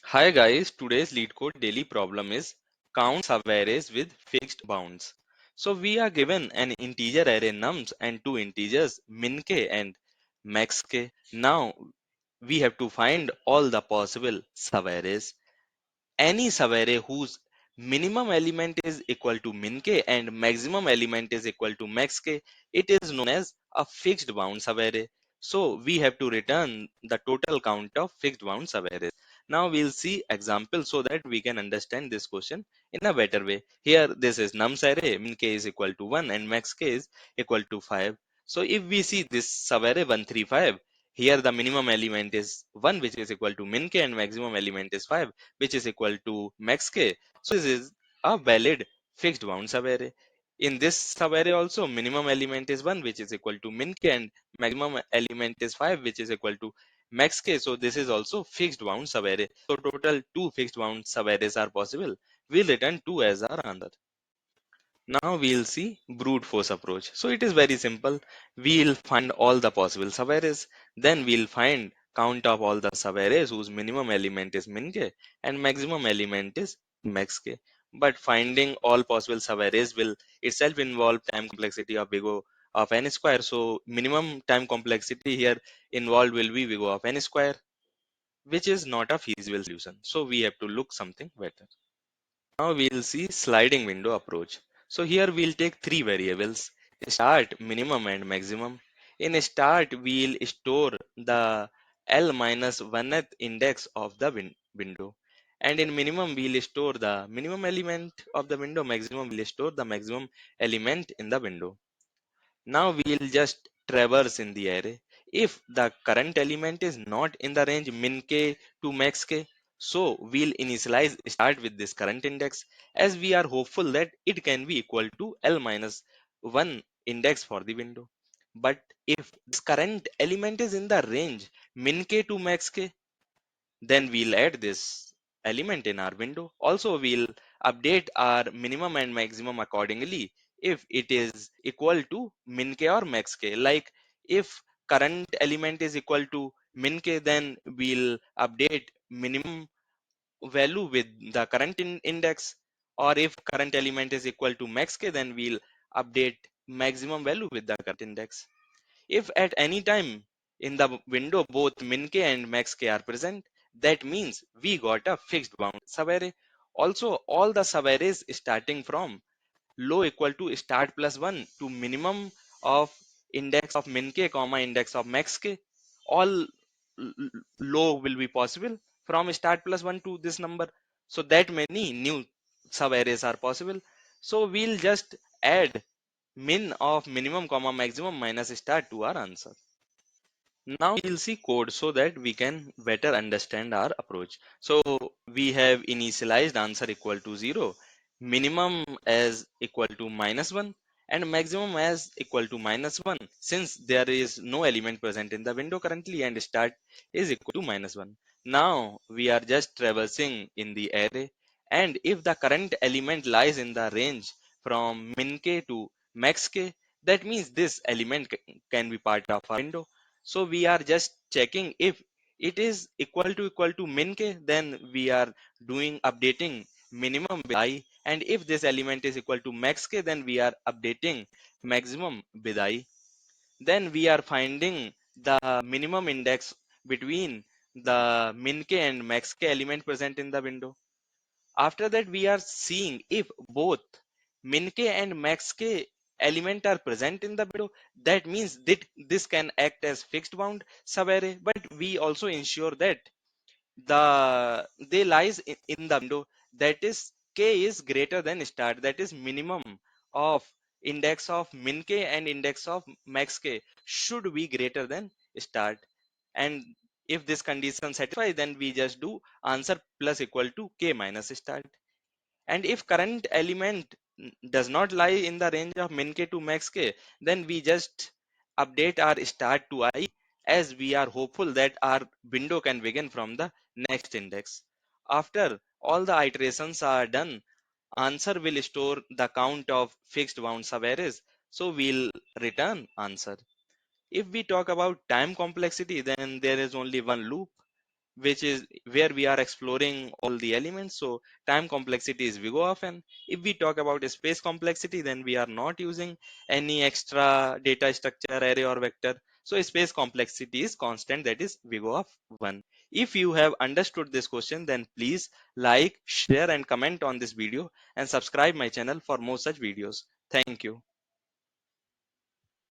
Hi guys, today's Leetcode daily problem is count subarrays with fixed bounds. So we are given an integer array nums and two integers min k and max k. Now we have to find all the possible subarrays. Any subarray whose minimum element is equal to min k and maximum element is equal to max k, it is known as a fixed bound subarray. So we have to return the total count of fixed bound subarrays. Now we'll see examples so that we can understand this question in a better way. Here this is nums array, min k is equal to 1 and max k is equal to 5. So if we see this subarray 135, here the minimum element is 1 which is equal to min k and maximum element is 5 which is equal to max k. So this is a valid fixed bound subarray. In this subarray also minimum element is 1 which is equal to min k and maximum element is 5 which is equal to max k. So this is also fixed bound subarray. So total two fixed bound subarrays are possible. We'll return 2 as our answer. Now we'll see brute force approach. So it is very simple. We'll find all the possible subarrays. Then we'll find count of all the subarrays whose minimum element is min k and maximum element is max k. But finding all possible subarrays will itself involve time complexity of big O of n square. So minimum time complexity here involved will be big O of n square, which is not a feasible solution. So we have to look something better. Now we'll see sliding window approach. So here we'll take three variables, start, minimum and maximum. In start, we'll store the L minus 1th index of the window. And in minimum, we'll store the minimum element of the window, maximum, we'll store the maximum element in the window. Now we'll just traverse in the array. If the current element is not in the range min k to max k, so we'll initialize start with this current index as we are hopeful that it can be equal to L minus 1 index for the window. But if this current element is in the range min k to max k, then we'll add this element in our window. Also, we'll update our minimum and maximum accordingly if it is equal to min k or max k. Like if current element is equal to min k, then we'll update minimum value with the current index. Or if current element is equal to max k, then we'll update maximum value with the current index. If at any time in the window both min k and max k are present, that means we got a fixed bound subarray. Also, all the subarrays starting from low equal to start plus 1 to minimum of index of min k comma index of max k, all low will be possible from start plus 1 to this number. So that many new subarrays are possible. So we'll just add min of minimum comma maximum minus start to our answer. Now we'll see code so that we can better understand our approach. So we have initialized answer equal to 0, minimum as equal to minus 1 and maximum as equal to minus 1 since there is no element present in the window currently and start is equal to minus 1. Now we are just traversing in the array, and if the current element lies in the range from min k to max k, that means this element can be part of our window. So we are just checking if it is equal to min k, then we are doing updating minimum with I, and if this element is equal to max k, then we are updating maximum with I. Then we are finding the minimum index between the min k and max k element present in the window. After that, we are seeing if both min k and max k element are present in the window. That means that this can act as fixed bound subarray, but we also ensure that they lies in the window, that is k is greater than start, that is minimum of index of min k and index of max k should be greater than start. And if this condition satisfies, then we just do answer plus equal to k minus start. And if current element does not lie in the range of min k to max k, then we just update our start to I, as we are hopeful that our window can begin from the next index. After all the iterations are done, answer will store the count of fixed bound subarrays. So we'll return answer. If we talk about time complexity, then there is only one loop. which is where we are exploring all the elements. So time complexity is O of n. If we talk about space complexity, then we are not using any extra data structure, array or vector. So space complexity is constant, that is O of 1. If you have understood this question, then please like, share and comment on this video and subscribe my channel for more such videos. Thank you.